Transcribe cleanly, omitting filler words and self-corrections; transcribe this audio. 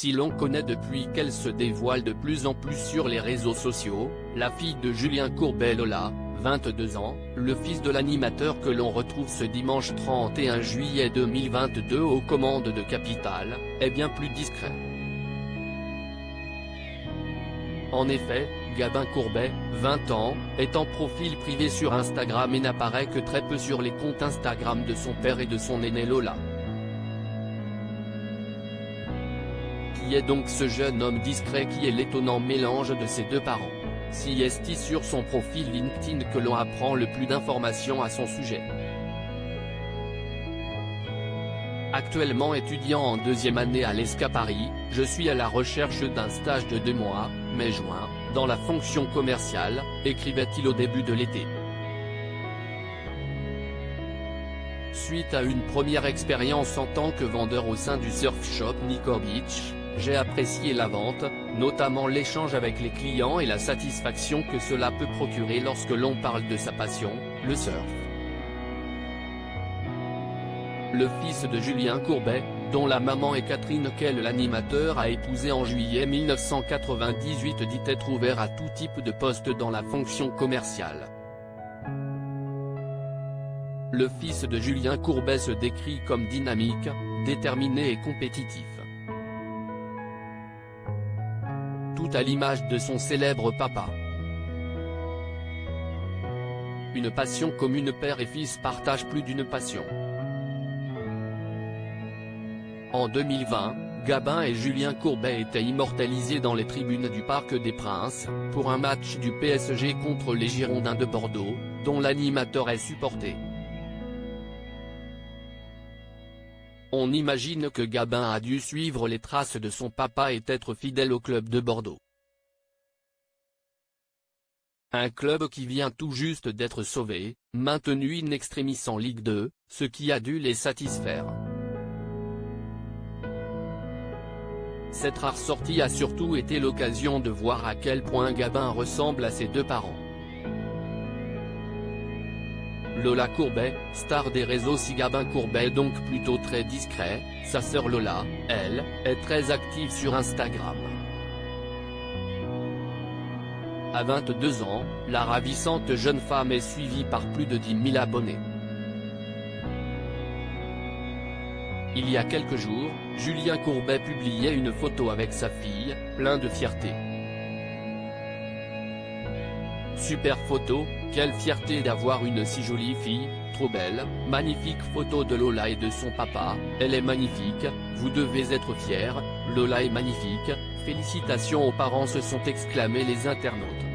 Si l'on connaît depuis qu'elle se dévoile de plus en plus sur les réseaux sociaux, la fille de Julien Courbet Lola, 22 ans, le fils de l'animateur que l'on retrouve ce dimanche 31 juillet 2022 aux commandes de Capital, est bien plus discret. En effet, Gabin Courbet, 20 ans, est en profil privé sur Instagram et n'apparaît que très peu sur les comptes Instagram de son père et de son aînée Lola. Qui est donc ce jeune homme discret qui est l'étonnant mélange de ses deux parents? Si est-il sur son profil LinkedIn que l'on apprend le plus d'informations à son sujet. Actuellement étudiant en deuxième année à l'ESCA Paris, je suis à la recherche d'un stage de 2 mois, mai-juin, dans la fonction commerciale, écrivait-il au début de l'été. Suite à une première expérience en tant que vendeur au sein du surf shop Nico Beach, j'ai apprécié la vente, notamment l'échange avec les clients et la satisfaction que cela peut procurer lorsque l'on parle de sa passion, le surf. Le fils de Julien Courbet, dont la maman est Catherine qu'elle l'animateur a épousé en juillet 1998 dit être ouvert à tout type de poste dans la fonction commerciale. Le fils de Julien Courbet se décrit comme dynamique, déterminé et compétitif. Tout à l'image de son célèbre papa. Une passion commune, père et fils partagent plus d'une passion. En 2020, Gabin et Julien Courbet étaient immortalisés dans les tribunes du Parc des Princes, pour un match du PSG contre les Girondins de Bordeaux, dont l'animateur est supporté. On imagine que Gabin a dû suivre les traces de son papa et être fidèle au club de Bordeaux. Un club qui vient tout juste d'être sauvé, maintenu in extremis en Ligue 2, ce qui a dû les satisfaire. Cette rare sortie a surtout été l'occasion de voir à quel point Gabin ressemble à ses deux parents. Lola Courbet, star des réseaux. Si Gabin Courbet est donc plutôt très discret, sa sœur Lola, elle, est très active sur Instagram. À 22 ans, la ravissante jeune femme est suivie par plus de 10 000 abonnés. Il y a quelques jours, Julien Courbet publiait une photo avec sa fille, plein de fierté. Super photo, quelle fierté d'avoir une si jolie fille, trop belle, magnifique photo de Lola et de son papa, elle est magnifique, vous devez être fiers, Lola est magnifique, félicitations aux parents se sont exclamés les internautes.